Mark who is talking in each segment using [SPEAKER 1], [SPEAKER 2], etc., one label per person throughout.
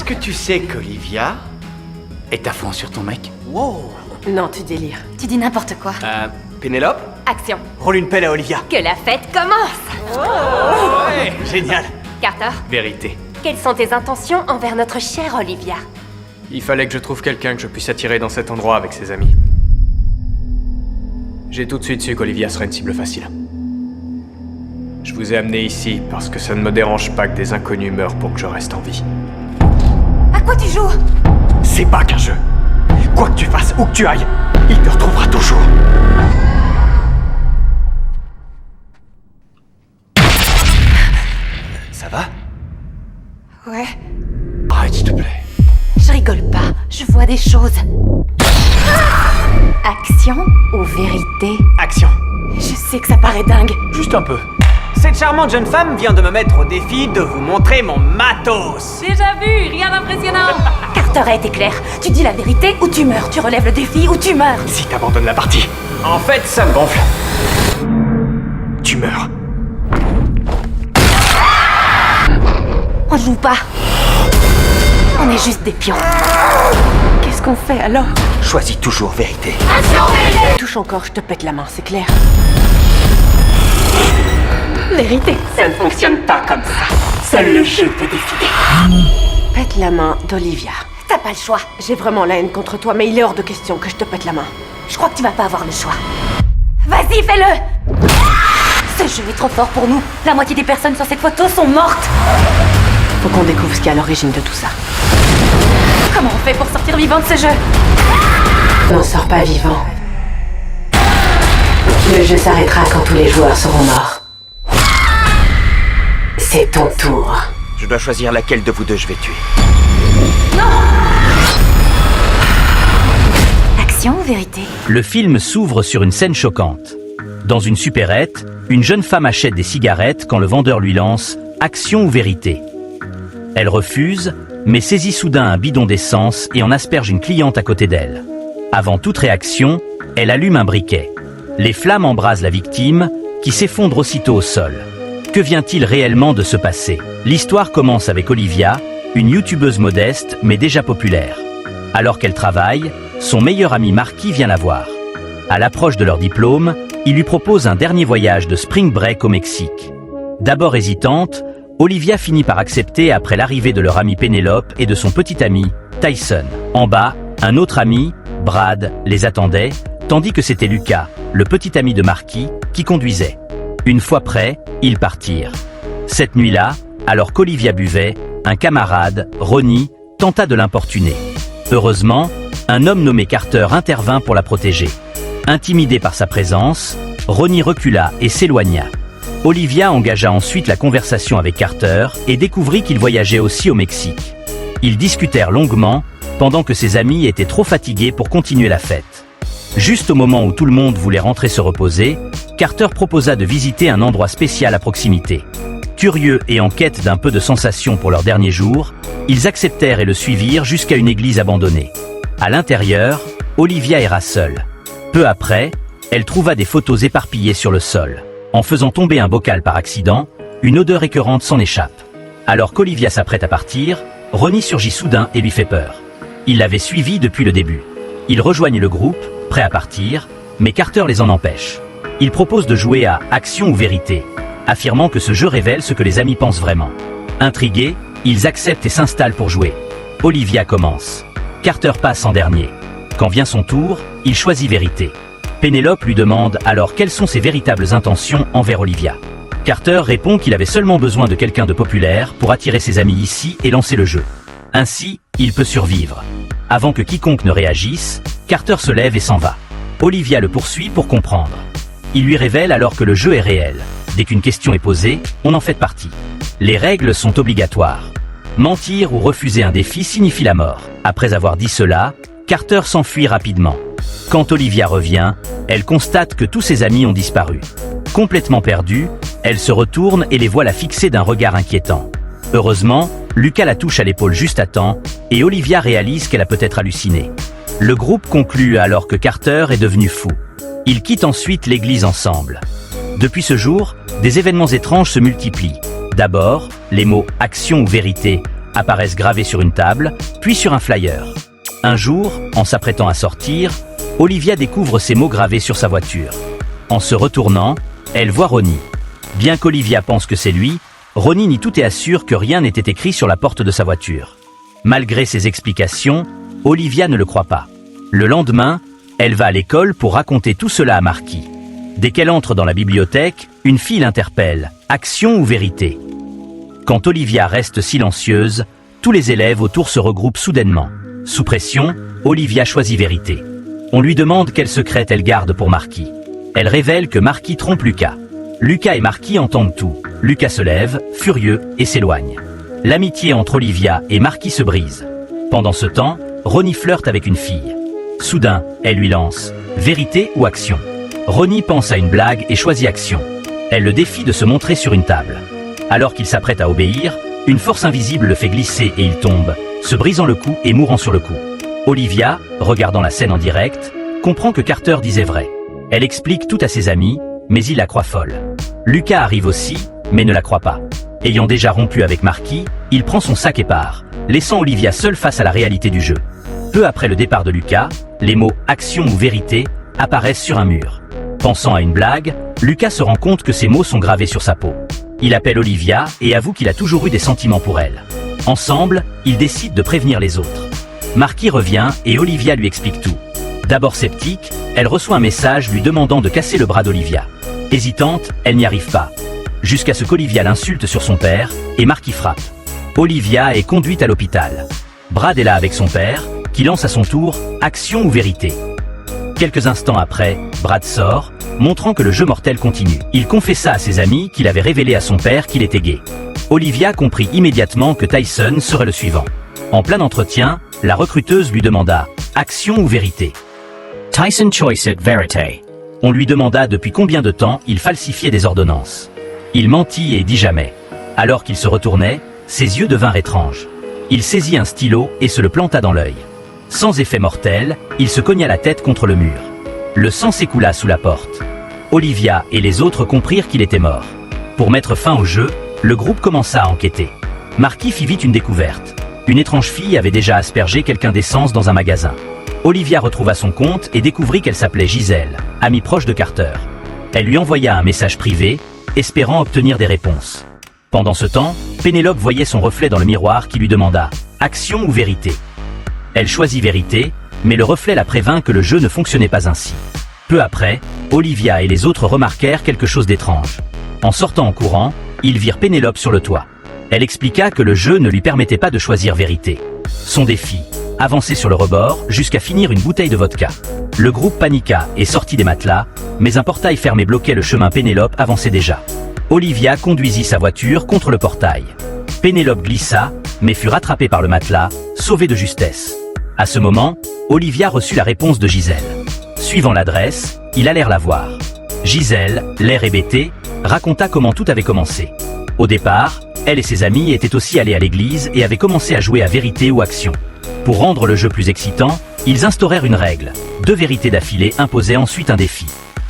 [SPEAKER 1] que tu sais qu'Olivia est à fond sur ton mec?
[SPEAKER 2] Wow.
[SPEAKER 3] Non, tu délires.
[SPEAKER 4] Tu dis n'importe quoi.
[SPEAKER 1] Pénélope?
[SPEAKER 4] Action.
[SPEAKER 2] Roule une pelle à Olivia.
[SPEAKER 4] Que la fête commence.
[SPEAKER 1] Ouais.
[SPEAKER 2] Génial.
[SPEAKER 4] Carter,
[SPEAKER 1] Vérité.
[SPEAKER 4] quelles sont tes intentions envers notre chère Olivia?
[SPEAKER 5] Il fallait que je trouve quelqu'un que je puisse attirer dans cet endroit avec ses amis. J'ai tout de suite su qu'Olivia serait une cible facile. Je vous ai amené ici parce que ça ne me dérange pas que des inconnus meurent pour que je reste en vie.
[SPEAKER 4] À quoi tu joues?
[SPEAKER 2] C'est pas qu'un jeu. Quoi que tu fasses, où que tu ailles, il te retrouvera toujours.
[SPEAKER 1] Ça va?
[SPEAKER 4] Ouais.
[SPEAKER 1] Arrête, s'il te plaît.
[SPEAKER 4] Je rigole pas, je vois des choses. Action ou vérité?
[SPEAKER 2] Action.
[SPEAKER 3] Je sais que ça paraît dingue.
[SPEAKER 1] Juste un peu.
[SPEAKER 2] Cette charmante jeune femme vient de me mettre au défi de vous montrer mon matos.
[SPEAKER 3] Déjà vu, rien d'impressionnant.
[SPEAKER 4] Carter a été clair. Tu dis la vérité ou tu meurs. Tu relèves le défi ou tu meurs.
[SPEAKER 2] Si t'abandonnes la partie, en fait, ça me gonfle. Tu meurs.
[SPEAKER 4] On ne joue pas. On est juste des pions.
[SPEAKER 3] Qu'est-ce qu'on fait alors?
[SPEAKER 2] Choisis toujours vérité.
[SPEAKER 3] Touche encore, je te pète la main, c'est clair. Vérité.
[SPEAKER 2] Ça ne fonctionne pas comme ça. Seul le jeu peut décider.
[SPEAKER 3] Pète la main d'Olivia.
[SPEAKER 4] T'as pas le choix.
[SPEAKER 3] J'ai vraiment la haine contre toi, mais il est hors de question que je te pète la main.
[SPEAKER 4] Je crois que tu vas pas avoir le choix. Vas-y, fais-le! Ce jeu est trop fort pour nous. La moitié des personnes sur cette photo sont mortes.
[SPEAKER 3] Faut qu'on découvre ce qui est à l'origine de tout ça.
[SPEAKER 4] Comment on fait pour sortir vivant de ce jeu?
[SPEAKER 3] N'en sors pas vivant. Le jeu s'arrêtera quand tous les joueurs seront morts. C'est ton tour.
[SPEAKER 2] Je dois choisir laquelle de vous deux je vais tuer.
[SPEAKER 4] Action ou vérité?
[SPEAKER 6] Le film s'ouvre sur une scène choquante. Dans une supérette, une jeune femme achète des cigarettes quand le vendeur lui lance « Action ou vérité ». Elle refuse, mais saisit soudain un bidon d'essence et en asperge une cliente à côté d'elle. Avant toute réaction, elle allume un briquet. Les flammes embrasent la victime, qui s'effondre aussitôt au sol. Que vient-il réellement de se passer? L'histoire commence avec Olivia, une youtubeuse modeste mais déjà populaire. Alors qu'elle travaille, son meilleur ami Marky vient la voir. À l'approche de leur diplôme, il lui propose un dernier voyage de spring break au Mexique. D'abord hésitante, Olivia finit par accepter après l'arrivée de leur amie Pénélope et de son petit ami, Tyson. En bas, un autre ami, Brad, les attendait, tandis que c'était Lucas, le petit ami de Marky, qui conduisait. Une fois prêts, ils partirent. Cette nuit-là, alors qu'Olivia buvait, un camarade, Ronnie, tenta de l'importuner. Heureusement, un homme nommé Carter intervint pour la protéger. Intimidé par sa présence, Ronnie recula et s'éloigna. Olivia engagea ensuite la conversation avec Carter et découvrit qu'il voyageait aussi au Mexique. Ils discutèrent longuement, pendant que ses amis étaient trop fatigués pour continuer la fête. Juste au moment où tout le monde voulait rentrer se reposer, Carter proposa de visiter un endroit spécial à proximité. Curieux et en quête d'un peu de sensation pour leur dernier jour, ils acceptèrent et le suivirent jusqu'à une église abandonnée. À l'intérieur, Olivia erra seule. Peu après, elle trouva des photos éparpillées sur le sol. En faisant tomber un bocal par accident, une odeur écœurante s'en échappe. Alors qu'Olivia s'apprête à partir, Ronnie surgit soudain et lui fait peur. Il l'avait suivi depuis le début. Ils rejoignent le groupe, prêts à partir, mais Carter les en empêche. Il propose de jouer à Action ou Vérité, affirmant que ce jeu révèle ce que les amis pensent vraiment. Intrigués, ils acceptent et s'installent pour jouer. Olivia commence. Carter passe en dernier. Quand vient son tour, il choisit Vérité. Pénélope lui demande alors quelles sont ses véritables intentions envers Olivia. Carter répond qu'il avait seulement besoin de quelqu'un de populaire pour attirer ses amis ici et lancer le jeu. Ainsi, il peut survivre. Avant que quiconque ne réagisse, Carter se lève et s'en va. Olivia le poursuit pour comprendre. Il lui révèle alors que le jeu est réel. Dès qu'une question est posée, on en fait partie. Les règles sont obligatoires. Mentir ou refuser un défi signifie la mort. Après avoir dit cela, Carter s'enfuit rapidement. Quand Olivia revient, elle constate que tous ses amis ont disparu. Complètement perdue, elle se retourne et les voit la fixer d'un regard inquiétant. Heureusement, Lucas la touche à l'épaule juste à temps, et Olivia réalise qu'elle a peut-être halluciné. Le groupe conclut alors que Carter est devenu fou. Ils quittent ensuite l'église ensemble. Depuis ce jour, des événements étranges se multiplient. D'abord, les mots « action » ou « vérité » apparaissent gravés sur une table, puis sur un flyer. Un jour, en s'apprêtant à sortir, Olivia découvre ces mots gravés sur sa voiture. En se retournant, elle voit Ronnie. Bien qu'Olivia pense que c'est lui, Ronnie nie tout et assure que rien n'était écrit sur la porte de sa voiture. Malgré ses explications, Olivia ne le croit pas. Le lendemain, elle va à l'école pour raconter tout cela à Marky. Dès qu'elle entre dans la bibliothèque, une fille l'interpelle. Action ou vérité? Quand Olivia reste silencieuse, tous les élèves autour se regroupent soudainement. Sous pression, Olivia choisit vérité. On lui demande quel secret elle garde pour Marky. Elle révèle que Marky trompe Lucas. Lucas et Marky entendent tout. Lucas se lève, furieux, et s'éloigne. L'amitié entre Olivia et Marky se brise. Pendant ce temps, Ronnie flirte avec une fille. Soudain, elle lui lance « Vérité ou action ?» Ronnie pense à une blague et choisit action. Elle le défie de se montrer sur une table. Alors qu'il s'apprête à obéir, une force invisible le fait glisser et il tombe, se brisant le cou et mourant sur le coup. Olivia, regardant la scène en direct, comprend que Carter disait vrai. Elle explique tout à ses amis, mais il la croit folle. Lucas arrive aussi, mais ne la croit pas. Ayant déjà rompu avec Marky, il prend son sac et part, laissant Olivia seule face à la réalité du jeu. Peu après le départ de Lucas, les mots « action » ou « vérité » apparaissent sur un mur. Pensant à une blague, Lucas se rend compte que ces mots sont gravés sur sa peau. Il appelle Olivia et avoue qu'il a toujours eu des sentiments pour elle. Ensemble, ils décident de prévenir les autres. Marky revient et Olivia lui explique tout. D'abord sceptique, elle reçoit un message lui demandant de casser le bras d'Olivia. Hésitante, elle n'y arrive pas. Jusqu'à ce qu'Olivia l'insulte sur son père et Marky frappe. Olivia est conduite à l'hôpital. Brad est là avec son père, qui lance à son tour « Action ou vérité ?» Quelques instants après, Brad sort, montrant que le jeu mortel continue. Il confessa à ses amis qu'il avait révélé à son père qu'il était gay. Olivia comprit immédiatement que Tyson serait le suivant. En plein entretien, la recruteuse lui demanda « Action ou vérité ?»
[SPEAKER 2] Tyson choisit vérité.
[SPEAKER 6] On lui demanda depuis combien de temps il falsifiait des ordonnances. Il mentit et dit jamais. Alors qu'il se retournait, ses yeux devinrent étranges. Il saisit un stylo et se le planta dans l'œil. Sans effet mortel, il se cogna la tête contre le mur. Le sang s'écoula sous la porte. Olivia et les autres comprirent qu'il était mort. Pour mettre fin au jeu, le groupe commença à enquêter. Marky fit vite une découverte. Une étrange fille avait déjà aspergé quelqu'un d'essence dans un magasin. Olivia retrouva son compte et découvrit qu'elle s'appelait Giselle, amie proche de Carter. Elle lui envoya un message privé, espérant obtenir des réponses. Pendant ce temps, Pénélope voyait son reflet dans le miroir qui lui demanda « Action ou vérité ?» Elle choisit vérité, mais le reflet la prévint que le jeu ne fonctionnait pas ainsi. Peu après, Olivia et les autres remarquèrent quelque chose d'étrange. En sortant en courant, ils virent Pénélope sur le toit. Elle expliqua que le jeu ne lui permettait pas de choisir vérité. Son défi, avancer sur le rebord jusqu'à finir une bouteille de vodka. Le groupe paniqua et sortit des matelas, mais un portail fermé bloquait le chemin. Pénélope avançait déjà. Olivia conduisit sa voiture contre le portail. Pénélope glissa, mais fut rattrapée par le matelas, sauvée de justesse. À ce moment, Olivia reçut la réponse de Giselle. Suivant l'adresse, ils allèrent la voir. Giselle, l'air hébété, raconta comment tout avait commencé. Au départ, elle et ses amis étaient aussi allés à l'église et avaient commencé à jouer à vérité ou action. Pour rendre le jeu plus excitant, ils instaurèrent une règle. 2 vérités d'affilée imposaient ensuite un défi.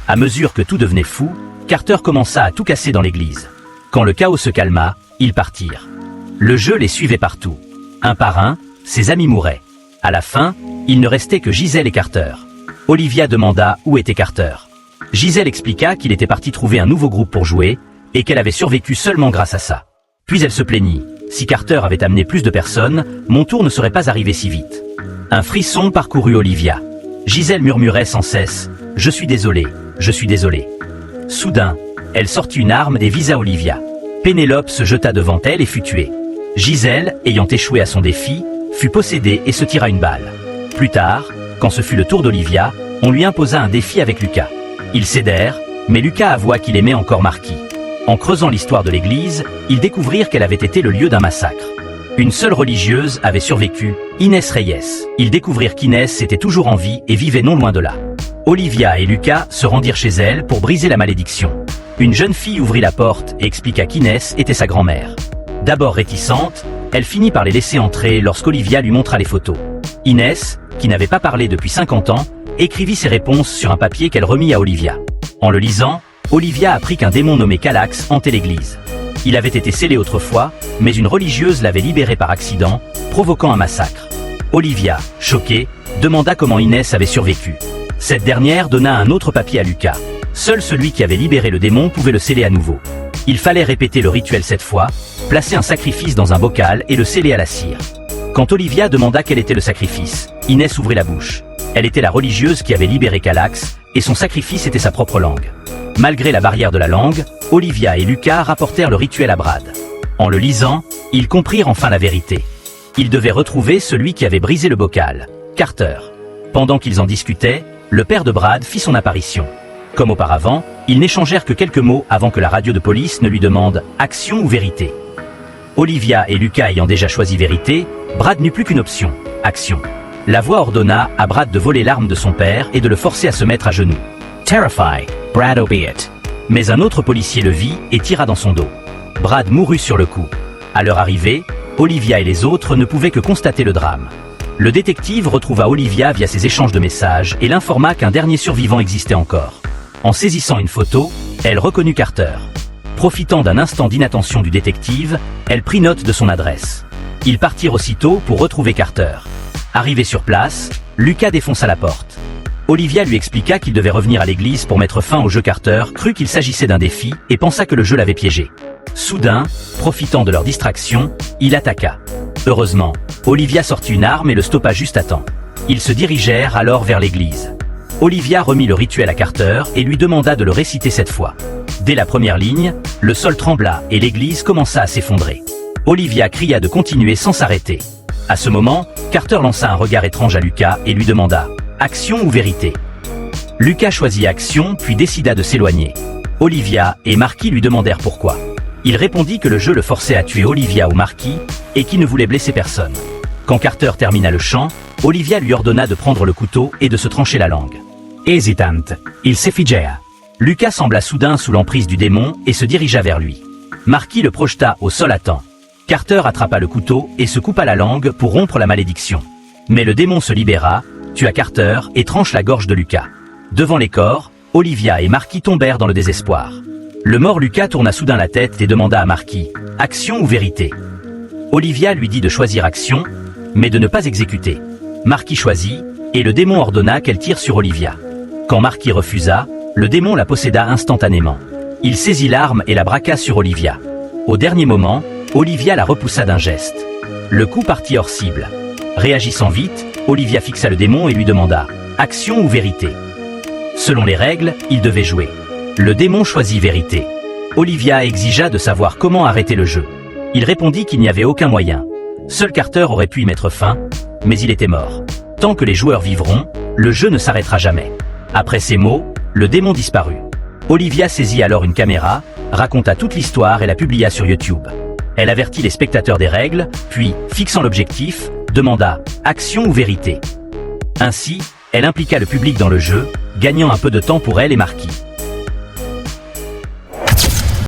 [SPEAKER 6] À mesure que tout devenait fou, Carter commença à tout casser dans l'église. Quand le chaos se calma, ils partirent. Le jeu les suivait partout. Un par un, ses amis mouraient. À la fin, il ne restait que Giselle et Carter. Olivia demanda où était Carter. Giselle expliqua qu'il était parti trouver un nouveau groupe pour jouer, et qu'elle avait survécu seulement grâce à ça. Puis elle se plaignit. Si Carter avait amené plus de personnes, mon tour ne serait pas arrivé si vite. Un frisson parcourut Olivia. Giselle murmurait sans cesse « Je suis désolé, je suis désolé ». Soudain, elle sortit une arme et visa Olivia. Pénélope se jeta devant elle et fut tuée. Giselle, ayant échoué à son défi, fut possédée et se tira une balle. Plus tard, quand ce fut le tour d'Olivia, on lui imposa un défi avec Lucas. Ils cédèrent, mais Lucas avoua qu'il aimait encore Marky. En creusant l'histoire de l'église, ils découvrirent qu'elle avait été le lieu d'un massacre. Une seule religieuse avait survécu, Inès Reyes. Ils découvrirent qu'Inès était toujours en vie et vivait non loin de là. Olivia et Lucas se rendirent chez elle pour briser la malédiction. Une jeune fille ouvrit la porte et expliqua qu'Inès était sa grand-mère. D'abord réticente, elle finit par les laisser entrer lorsqu'Olivia lui montra les photos. Inès, qui n'avait pas parlé depuis 50 ans, écrivit ses réponses sur un papier qu'elle remit à Olivia. En le lisant, Olivia apprit qu'un démon nommé Calax hantait l'église. Il avait été scellé autrefois, mais une religieuse l'avait libéré par accident, provoquant un massacre. Olivia, choquée, demanda comment Inès avait survécu. Cette dernière donna un autre papier à Lucas. Seul celui qui avait libéré le démon pouvait le sceller à nouveau. Il fallait répéter le rituel 7 fois, placer un sacrifice dans un bocal et le sceller à la cire. Quand Olivia demanda quel était le sacrifice, Inès ouvrit la bouche. Elle était la religieuse qui avait libéré Calax, et son sacrifice était sa propre langue. Malgré la barrière de la langue, Olivia et Lucas rapportèrent le rituel à Brad. En le lisant, ils comprirent enfin la vérité. Ils devaient retrouver celui qui avait brisé le bocal, Carter. Pendant qu'ils en discutaient, le père de Brad fit son apparition. Comme auparavant, ils n'échangèrent que quelques mots avant que la radio de police ne lui demande « action ou vérité ». Olivia et Lucas ayant déjà choisi vérité, Brad n'eut plus qu'une option, action. La voix ordonna à Brad de voler l'arme de son père et de le forcer à se mettre à genoux. Terrified, Brad obeyed. Mais un autre policier le vit et tira dans son dos. Brad mourut sur le coup. À leur arrivée, Olivia et les autres ne pouvaient que constater le drame. Le détective retrouva Olivia via ses échanges de messages et l'informa qu'un dernier survivant existait encore. En saisissant une photo, elle reconnut Carter. Profitant d'un instant d'inattention du détective, elle prit note de son adresse. Ils partirent aussitôt pour retrouver Carter. Arrivé sur place, Lucas défonça la porte. Olivia lui expliqua qu'il devait revenir à l'église pour mettre fin au jeu. Carter crut qu'il s'agissait d'un défi et pensa que le jeu l'avait piégé. Soudain, profitant de leur distraction, il attaqua. Heureusement, Olivia sortit une arme et le stoppa juste à temps. Ils se dirigèrent alors vers l'église. Olivia remit le rituel à Carter et lui demanda de le réciter 7 fois. Dès la première ligne, le sol trembla et l'église commença à s'effondrer. Olivia cria de continuer sans s'arrêter. À ce moment, Carter lança un regard étrange à Lucas et lui demanda « action ou vérité ?» Lucas choisit action puis décida de s'éloigner. Olivia et Marquis lui demandèrent pourquoi. Il répondit que le jeu le forçait à tuer Olivia ou Marquis et qu'il ne voulait blesser personne. Quand Carter termina le chant, Olivia lui ordonna de prendre le couteau et de se trancher la langue. Hésitante, il s'effigea. Lucas sembla soudain sous l'emprise du démon et se dirigea vers lui. Marquis le projeta au sol à temps. Carter attrapa le couteau et se coupa la langue pour rompre la malédiction. Mais le démon se libéra, tua Carter et tranche la gorge de Lucas. Devant les corps, Olivia et Marquis tombèrent dans le désespoir. Le mort Lucas tourna soudain la tête et demanda à Marquis « action ou vérité ?» Olivia lui dit de choisir action, mais de ne pas exécuter. Marquis choisit, et le démon ordonna qu'elle tire sur Olivia. Quand Marquis refusa, le démon la posséda instantanément. Il saisit l'arme et la braqua sur Olivia. Au dernier moment, Olivia la repoussa d'un geste. Le coup partit hors cible. Réagissant vite, Olivia fixa le démon et lui demanda « action ou vérité ?» Selon les règles, il devait jouer. Le démon choisit vérité. Olivia exigea de savoir comment arrêter le jeu. Il répondit qu'il n'y avait aucun moyen. Seul Carter aurait pu y mettre fin, mais il était mort. Tant que les joueurs vivront, le jeu ne s'arrêtera jamais. Après ces mots, le démon disparut. Olivia saisit alors une caméra, raconta toute l'histoire et la publia sur YouTube. Elle avertit les spectateurs des règles, puis, fixant l'objectif, demanda « action ou vérité ?» Ainsi, elle impliqua le public dans le jeu, gagnant un peu de temps pour elle et Marquis.